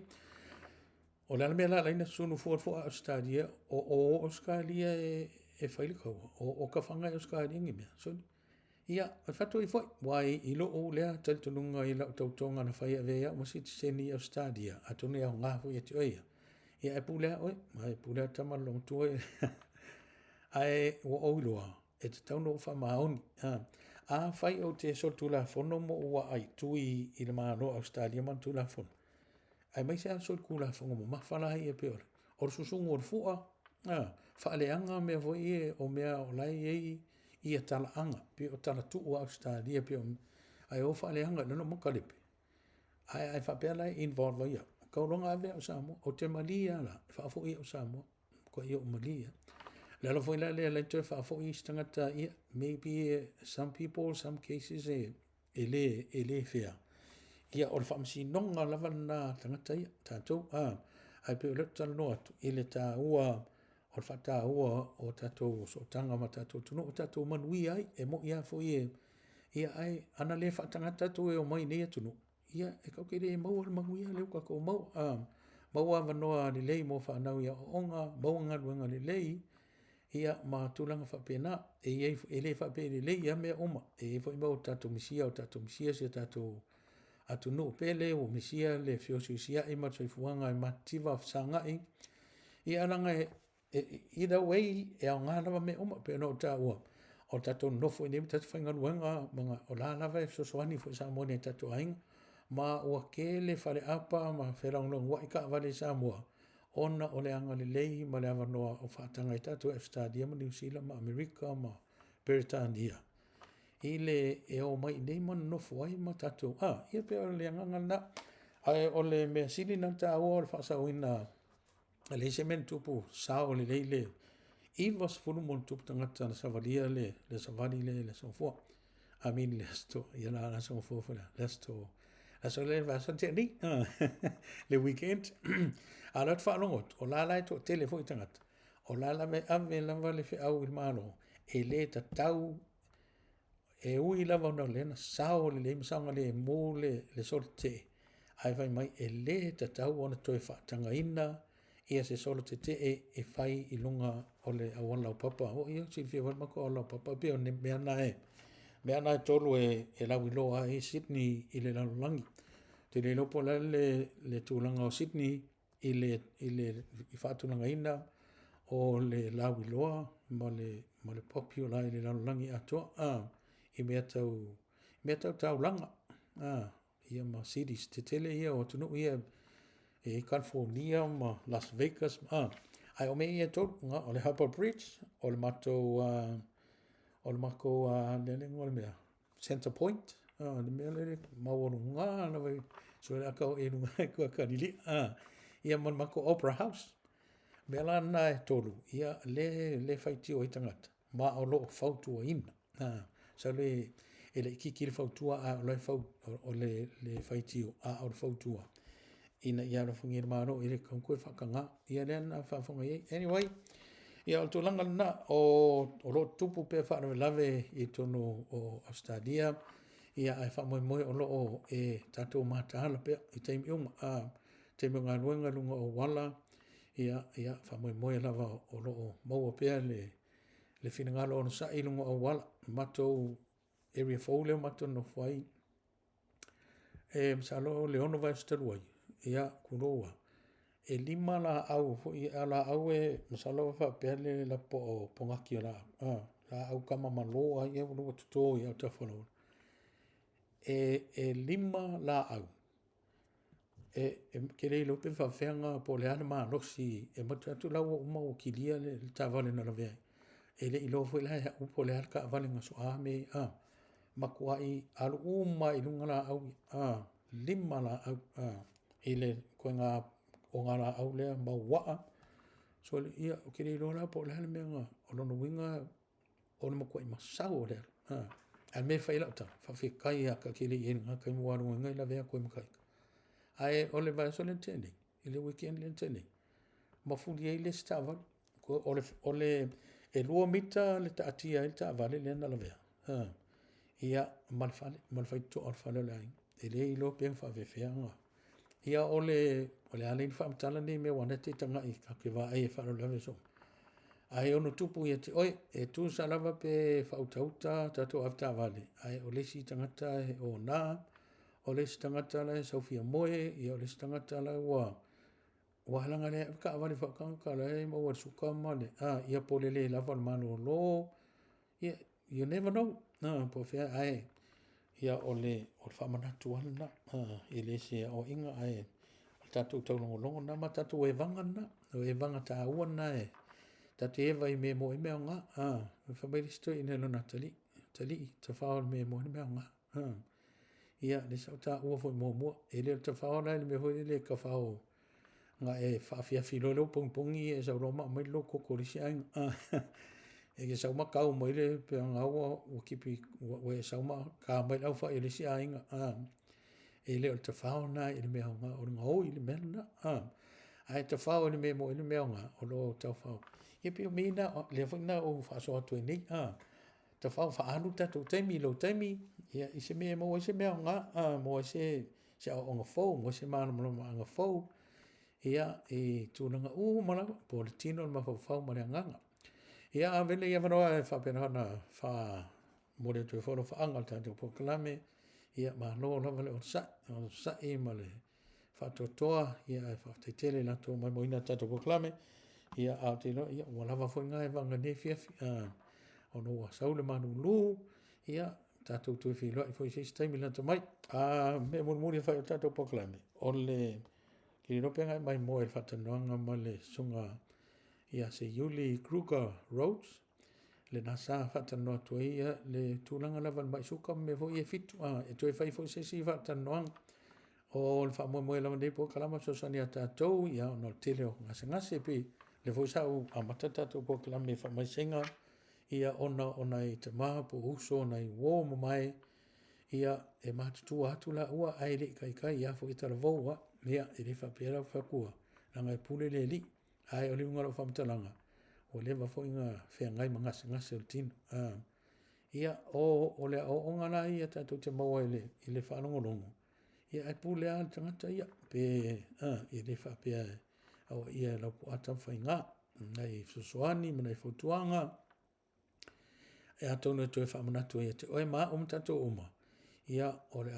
o le mea la ina sunu fo Australia o Australia e faile kau o ka fanga Australia ngi mea so ia fatu i foi wai i lo o le tal tununga i la tautonga na fai ave ia mo sit seni Australia atone au nga fo ia te ia e pule oi mai pule tama long tu ai o loa e te tau no fa maoni a fai o te so tu la fono mo wa ai tui i le mano Australia man tu la fono ai mai se so kula fongo mo mafala e peor or susungo or fua fa le anga me voi o mea o lai i tala anga pe o tala tu o Australia pe ai o fa le anga no mo kalepe ai fa pe lai involve ia ka longa ave o samo o te malia la fa fo i o samo ko i o malia la lo foi la le te fa fo i stangata ia maybe some people some cases ele fair ia o le whamsinonga lava na tangata ia tātou ai pe o le tala no atu i le tā ua o le whata ua o tātou so tanga ma tātou tunu o tātou manuia ai e mo ia fo ia ai ana le whatangata tu e o mai nei atunu ia e kau kere e maua le manuia leo kako maua manoa ni lei mo whanau ia o onga maua ngaruanga ni lei ia ma tūlanga whapena e le whape ni lei ia mea oma e fo i mau tātou misia o tātou misia si tātou atu no pele o misia le fiosia I ma tsoifuanga I mativa sangai ia langa either way e au ngā lava me oma pe no ta ua o tato nofo I nemi tatu whainga nuenga mga o la lava e sosoani fo Samoa ne tato ainga ma ua ke le whare apa ma wheraunong wa I ka wale Samoa ona o le anga le lei ma le awanoa o whaatanga I tato e stadia ma New Zealand ma Amerika ma Britania I le e o mai nei man nofo ai ma tato ia pe o le anganga na ai o le mea sili na ta ua o le whaasawina le se men tupu sao le leile I was fulu mon tupu tangata na savalia le savali le sofua I mean le sto ia la sofua le sto aso le va sa ni le weekend ala fa no o la la to telefo tangata o la la me ave la va le fe au il mano e le tau e ui lava na le na sao le msanga le mo le sorte ai vai mai e le tau ona toi fa tanga ina ia se solo te e fai I lunga o le awala o papa o ia si fia wal mako o la papa pe o ne mea na e tolu e lawi loa e Sydney I le lalulangi te le lopo le tūlanga o Sydney I whaatulanga ina o le lawi loa ma le popular I le lalulangi atoa I mea tau langa ia ma cities te tele ia o tunu ia e California ma Las Vegas ai o mea ia tolu o le Harbour Bridge o le mako le ngol mea Center Point le mea le mawaru ngā na vai so le akau e nunga kua kanili ia ma mako Opera House mea la na e tolu ia le whaitio I tangata ma o loo fautua ina so le ele kiki le fautua o le whaitio o le fautua ina ia la fungi mano ile konkoi whakanga ia le na whafonga ye anyway ia o tūlanga na o lo tupu pe whaare lave I tono o Australia ia ai whamoe o lo e tatou matahala pe I teimi unga teimi ngā ruenga lunga o wala ia whamoe lava o lo maua pe le whinangalo o sa I lunga o wala matou area fole matou no whai msalo le ono vai staruai ia kuroa e lima la au fo I ala au e masalo fa pele la po pongaki la au kama maloa ia no tuto ia tafalo e lima la au kele lo pe fa fenga po le ana ma rosi e matatu la o ma o kilia le tavale na lave ele ilo fo la u po le arka vale ngaso me makuai al uma I lunga la au lima la au ile ko nga o ngara au le ma wa so ia o kele lo la po le me nga o no winga o no ko I masao le a me fa ila ta fa fi kai ka kele yen nga kai mo wa nga la ve ko mo kai ai o le va so le tene ile weekend le tene ma fu di ile stava ko o le e lua mita le taatia I taavale le na la ve ia malfai to or fa le ele ilo pe fa ve nga ia ole ale fa mtala ni me wana te tanga I ka ke va ai fa lo lave so ai ono tupu ia te oi e tu salava pe fa utauta tato afta vale ai ole si tangata o na ole si tangata la Sofia moe ia ole si tangata la wa halanga le ka vale fa ka la mo wa suka male ia polele la van mano lo ia you never know po fe ai ia ole fa manatu ana ele se o inga ai tatu tau longo na ma tatu e vanga na o e vanga ta ua na tatu e vai me mo I mea nga fa mai listo I nelo na tali ta whao me mo I mea nga ia le sa ta ua fo mo e le ta whao na me hoi le ka whao nga e whaafia filolo pongpongi e sa roma mai lo kokorisi ai e ke sa ma kau mai le pe nga ua o kipi o e sa ma ka mai lau fa ele si ai nga ele o te whao na ele mea nga o nga hoi ele mea na ai te whao ele mea mo ele mea nga o lo tau whao e pio mina le whaina o whaaso atu e nei te whao wha anu tatou taimi lo taimi ia I se mea mo se mea nga mo se o nga whau mo se mana malama nga whau ia tūnanga mala po le tino ma whau ma le nganga ia avele ia wanoa e whapena hana wha mo le tui whono whaanga tatou po kalame ia malo lava le o sa'i ma le whatotoa ia e whafteitele na tō mai moina tato poklame ia Aotearoa ia ua lava foi ngā e vanga ne fiafi ono ua saule manu lu ia tatou tui whiloa i foi seisi taimi lanta mai me muri whai o tatou poklame o le ki rope ngai mai mo e whatanoanga ma le sunga ia se Yuli Kruger Roads le nasa whatanoa tua ia le tūlanga lava mai suka me foi e fitu e tui whai foi seisi whatanoanga o le whamoe lava nei po kalama so sani a tatou ia ono tele o ngase pi le foi sau a matata tatou po kalame whamai senga ia ona i te maha po uso ona i wō mai ia e matutua atu la ua ai le kai ia fo i tala voua ia e le whapera whakua nanga e pule le li ai o le ungaro whamtalanga o le wafo inga whea ngai ngase o tino ia o le o ngana ia tatou te maua i le whanongolongo ia e pule a tangata ia pe i le whapea au ia lau po ata whainga nei susuani mana i fotuanga e atonu e tue whamanatu ia te oe maa tatou oma ia o le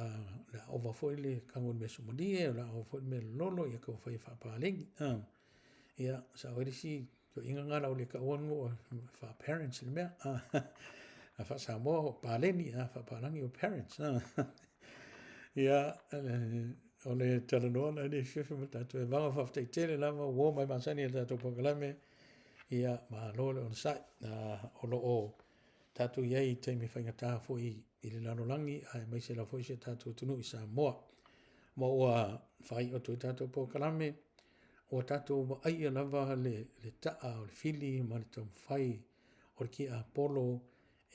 ova foi le kangon me sumoni o le ova foi me lolo ia ka foi whapalengi ia sa oere si ko inga ngara o le ka ongo wha parents le mea a wha Samoa o paleni a whapalangi o parents ia o le talanoa na ne whiwhi matatu e wanga whaftai tele lava uo mai masani e tatou pokalame ia maa lole on sai o lo o tatou iai teimi whaingata foi i le lanolangi ai mai se la foi se tatou tunu i Samoa ma ua whai o tui tatou pokalame o tatou ma aia lava le taa o le fili ma le tau whai o le ki a polo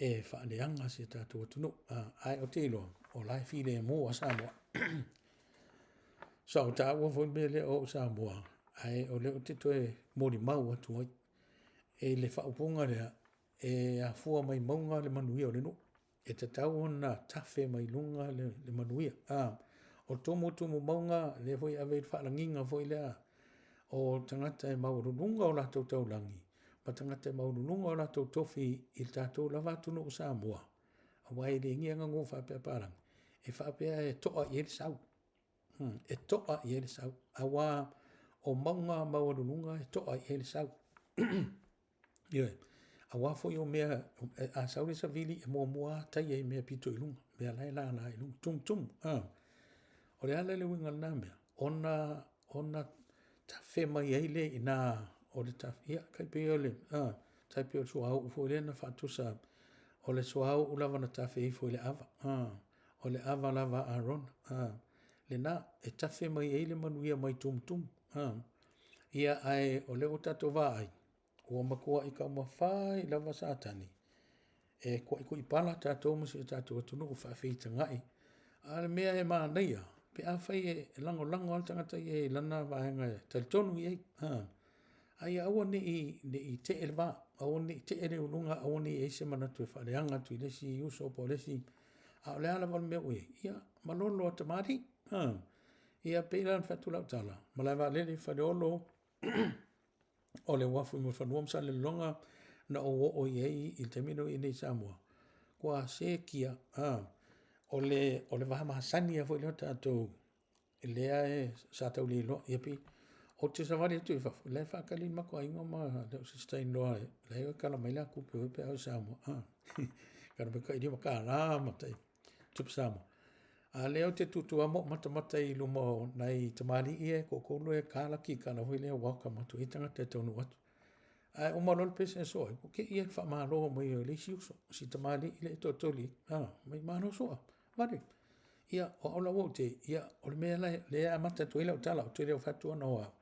e whaaneanga se tatou tunu ai o te ilo o lai fili e mua Samoa sa o ta ua foi me le o Samoa ai o le o te toe mori mau atu ai e le whaupunga rea e a fua mai maunga le manuia o le no e te tau ona tafe mai lunga le manuia o tumu maunga le foi ave whaalanginga foi lea o tangata e maurununga o latou taulangi ma tangata e maurununga o latou tofi i tatou lava tunu o Samoa a wai le ngia ngangu whapea parang e whapea e toa i ele sau e toa i ele sau a wā o maunga maurununga e toa i ele sau yeah. A wafo yo mea a saure sa vili e mua tai e mea pito i lunga mea la i lunga tum o le ala le winga na mea ona ta fe mai eile ina o le ta ia kai pe ole tai pe o suau ufo le na fatusa o le suau ulava na ta fe ifo le ava o le ava lava aron le na e ta fe mai eile manuia mai tum ia ai o le o tato vai ua makua i ka mawhai lava satani. E kua i pala tātou masi tātou atunu u whawhita ngai. Ale mea e maa neia. Pe a whai e lango al tangata i e lana vahenga e talitonu i ei. Ai aua ne i te ele wā. Aua ne i te ele ulunga. Aua ne i eise manatu e whareanga tu i lesi i uso po lesi. A le ala wal mea ue. Ia malolo a tamari. Ia peilan whatulau tala. Malai wā lele whareolo. O le wafu mo whanua msa le longa na o iei i te mino i nei Samoa. Kua se kia, o le waha mahasani a fo i leo tātou, i lea e sātau li loa, iapi, o te savari atu i wafu, le whakali mako a ingo ma, leo se stain loa, le eo kala maila kupe upe au Samoa, kara me ka i rima ka rā matai, tup Samoa. A leo te tutu amo mata i lumo nei tamari ie ko kolo e kala ki kala hui leo waka matu i tanga te taunu atu. Ai o malol pese soa, ko ke ie wha mahaloa mai o leisi uso, si tamari i le totoli, mai mahalo soa, wari. Ia o ola wote, ia o le mea le amata tu ila o tala o tu leo fatua na oa.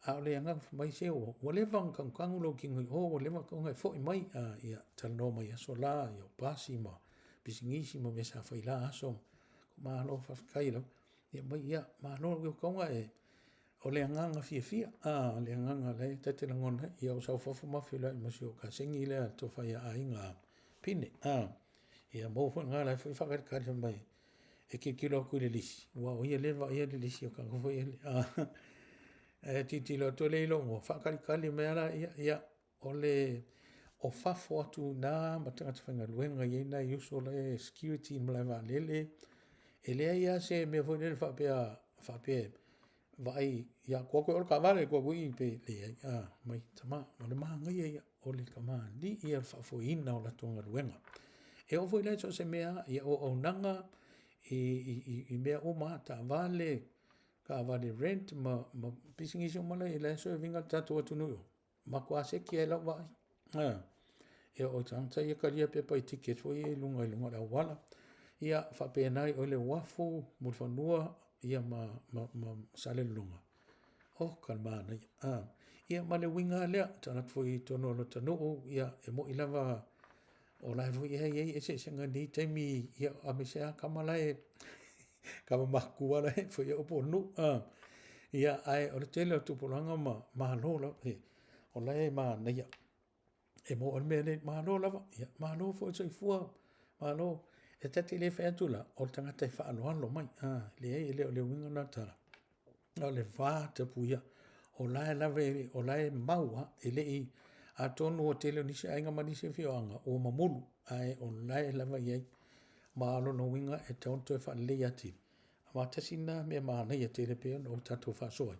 A o le anga mai se o, o le vang kangu lo ki ngui, o le vang kangu e fo i mai, ia talano mai aso la, ia o pasi ma, pisingisi ma mesa whaila aso, mahalo whawhakai lau. Ia mai ia, mahalo o kaunga e, o le anganga fia, le anganga le tete langona, ia o sau whafu mawhi lai masi o ka sengi lea to whai a inga pine, ia mawha ngā lai whi whakarikari mai, e ki kilo kui le lisi, wa o ia lewa ia le lisi o ka ngofo ia le, e titilo to le ilo mo, whakarikari mea la, ia, o le, o whafo atu nā, matangata whainga luenga iena, i uso le security mlai wa lele, e lea ia se mea foi nere whapea vai ia koko o ka vale koko I pe le mai tama o le maha ngai ia o le kama ni ia whafoina o la tonga ruenga e o foi le so se mea ia o nanga I mea o ma ta vale ka vale rent ma pisingi so mala I le so vinga tatu atu nuyo ma kua se ki e lau vai e o tangta ia karia pe pai ticket foi e lunga la wala ia whapea nai o le wafu mo le whanua ia ma sale lunga o kalmana ia ma le winga lea tanat foi tono lo tanu ia e mo ilava o lai foi e se senga ni taimi ia a me se kamala e kama makua la foi o po nu ia ai o le tele o tupulanga ma lola o lai ma na ia e mo o le mele ma lola ia ma lo foi so fua ma lo e tati le fea tula o tangata I whaanoalo mai le le winga na tala o le wha te puia o lae lave o lae maua e le I a tonu o tele nisi ainga manise fioanga o mamulu ai o lae lava iai ma alo no winga e tonto e wha le ati ma tasina mea maana ia tele peo o tato wha soai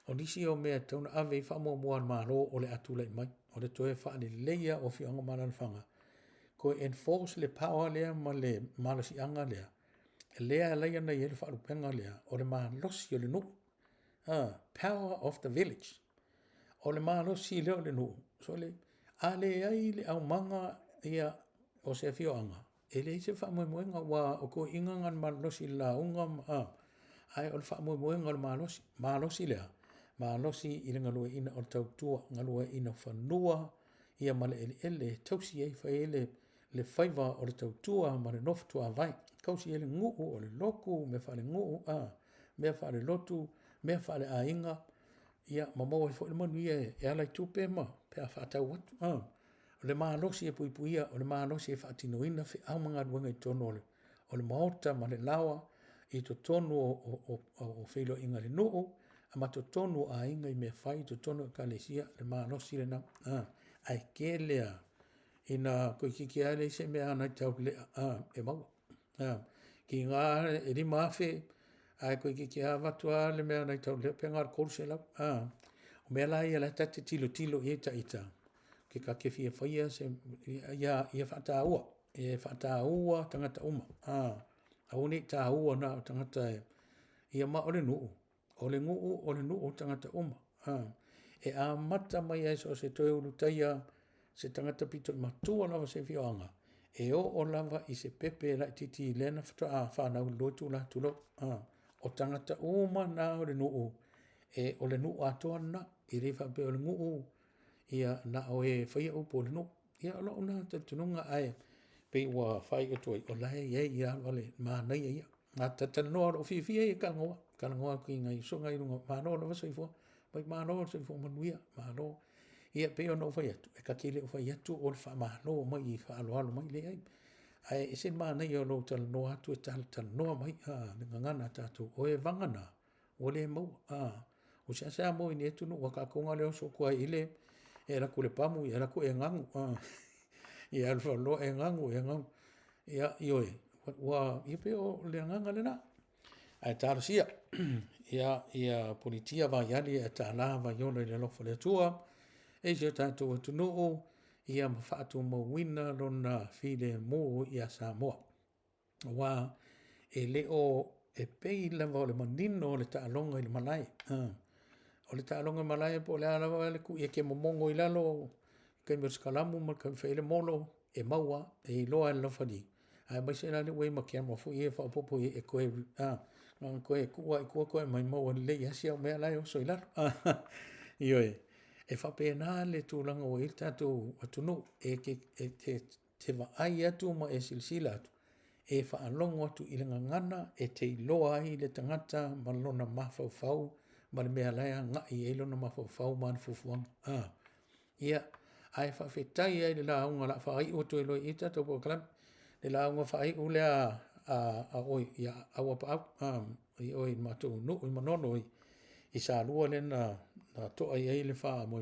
o nisi o mea tauna ave wha mua mua ma lo o le atula I mai o le toe wha le leia o fioanga mana whanga ko enforce le power lea ma le malasi anga lea leia na ele whaarupenga lea o le malosi o le nu power of the village o le malosi leo le nu so le ale ai le au manga ia o se fio anga ele se whaamuemuenga wa o ko inga ngan malosi la unga ai o le whaamuemuenga o le malosi lea malosi I le ngalua ina o tautua ngalua ina whanua ia ma le ele tausi ei whaele le whaiva o le tautua ma le nofu tua vai. Kausi ele nguu o le loku, me whare nguu, me whare lotu, me whare ainga. Ia, mamau e whaile manuia e alai tupe ma, pe a whaatau watu. O le maalosi e pui puia, o le maalosi e whaatinoina, whi aumanga ruenga I tono o le maota ma le lawa, I to tonu o whilo inga le nuu, ama to tonu a inga I me whai, to tonu o kalesia, le maalosi le na, ai ke lea, ina koe kiki ale se mea anai tau le e mau. Ki ngā e li mawhi, ai koe kiki a watua le mea anai tau le pe ngāra koru se lau. O mea lai e lai tate tilo I ta ita. Ke ka kefi e whaia se ia whata ua. E whata ua tangata uma. A une ta ua na o tangata ia ma o le nuu. O le nuu tangata uma. E a mata mai e so se toi ulu taia se tangata pito I matua lava se fioanga. E o lava I se pepe la titi lena whanau lotu la tulo. O tangata uma na o le nuu. E o le nuu atoa na. I rewa pe o le nuu. Ia na o e whaia upo le nuu. Ia o loo na te tununga ai. Pe ua whai o toi. O lae ia wale maa nei ia. Nga tatanoa o whiwhia I kalangoa. Kalangoa ki ngai so ngai runga. Maa noa lava soifua. Mai maa noa soifua manuia. Maa noa. Ia pe ona ufai atu. E ka kele ufai atu o le wha mahalo mai I wha alo mai le ai. Ai e sen maa nei o lo tala noa atu e tala noa mai. Le ngangana tātou. O e vangana. O le mau. O sea mo ini etu no waka konga leo so kua ile. E la kule pamu. E la ku e ngangu. I alfa lo e ngangu. Ia ioe. Ia pe o le nganga le na. Ai tāra sia. Ia politia va yali e tāla va yolo le lofo le tua. E se tātou atu nuu, ia mawhaatu mawina lona while mō ia Samoa. Wā e leo e pei lava o le manino o le taalonga I le malai. O le taalonga malai po le alawa le ku ia ke momongo I lalo, kai merskalamu ma kai whaile molo, e maua, e iloa e lawhani. Ai mai se nani wei ma kia mafu I e whapopo e koe, ngang koe kua I kua mai maua le yasi au mea lai o so I lalo. Ioe. E whapena le tūlanga o il tātou atunu e te waai atu ma e silsila atu. E whaalongo atu I le ngangana e te iloa ai le tangata ma lona mawhauwhau ma le mea laia ngai e lona mawhauwhau ma na fufuanga. Ia, ai whawhetai ai le launga la whaai o tu eloi I tātou po kalam. Le launga whaai o lea a oi, ia awa pa au, I oi mātou nu, I manono I sa lua le na toa I le wha moe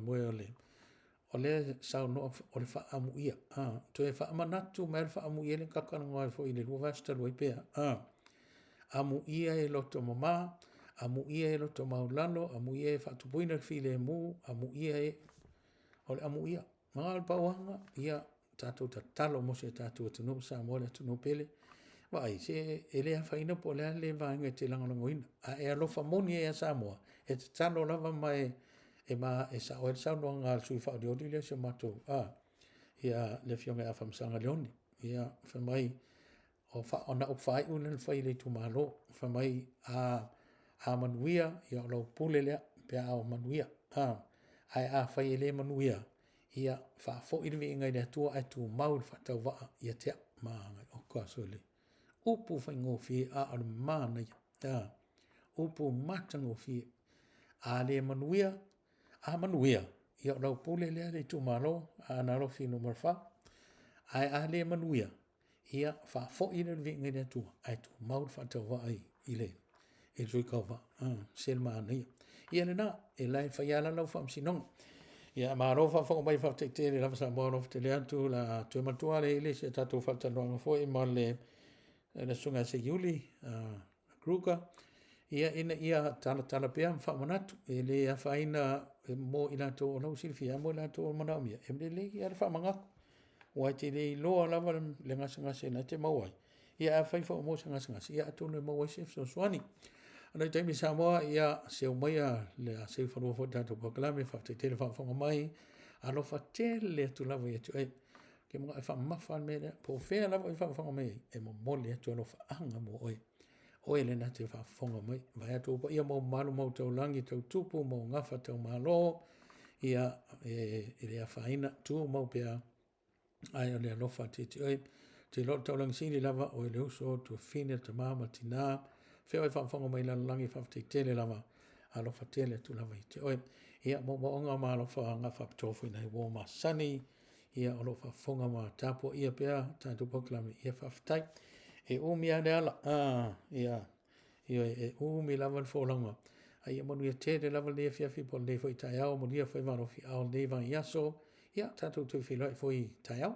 o le sau no o le wha amu ia. To e wha amanatu mai le wha amu ia le kakana ngai fo I le lua vasta lua I pea. amu ia e loto mama, amu ia e loto maulano, amu ia e whatupuina while mu, amu ia e, ole amu ia. Mga alpauanga, ia tātou ta talo mo se tātou tunu sa mo le tunu pele. Vai, se ele a whaina po lea le vaenga te langalangoina. A e alofa moni e a Samoa. E te talo lava mai e ma e sa oe sa no ngā sui wha di odi le se matou. Ia le fionga a whamsanga leoni. Ia whamai o wha ona o whai unan whai le tu malo. Whamai a manuia ia o lau pule lea pe a o manuia. Ai a whai ele manuia. Ia wha fo irivi ingai le tua ai tu maul wha tau waa ia tea maa ngai o kua soli. Upu whai ngofi a ar mana ia. Upu mata ngofi a le manuia. A manuia. Ia o lau pule lea le tu malo a naro fino marfa. Ai a le manuia. Ia wha fo irivi ingai le tua ai tu maul wha tau waa i le. E zui kauwa. Sel maa ia. Ia le na e lai whai ala lau wha msinong. Ia marofa fo mai fa te te la sa mo te le atu la tu matua le ile se tatu fa ta no fo i male le sunga se yuli kruka ia ina ia tala pe am fa manatu ele a faina mo ina to no silfia mo la to manamia e le ia fa manga wa te le lo la le ngasa se na te mawai ia fa fo mo ngasa ia to no mo se so swani ana te mi Samoa ia se o mai le a se fa no fo tatu proclame fa te te fa mai alo fa tele tu la voi tu e ke mo fa ma fa me po fe la voi fa mai e mo mole tu no fa anga mo oi le na te fa fonga mai vai tu po ia mo malu mo tau langi tau tupu mo ngafa tau malo ia le a faina tu mo pe ai le no fa te te lo tau langi sini lava o le uso tu fine te mama tina fe oi fa fonga mai la langi fa te tele lava alo fa tele tu lava te oi ia mo nga ma lo fa nga fa tofu nei wo ma sani ia o lo fa fonga ma tapo ia pea tatu proclame ia fa ftai e o mi ade ala ia e o mi lava fo longa ai mo ni te de lava le fia fi po le foi tai au mo dia foi ma fi au le va ia so ia tatu tu fi lo foi tai au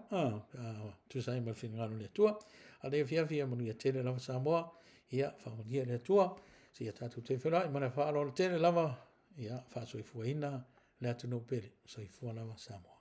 tu sai ma fin ngalo le tua a le fia mo ni te de lava Samoa ia fa mo dia le tua si ia tatu tu fi lo ma fa lo te de lava ia fa so fuina le atu no pele so i fuana Samoa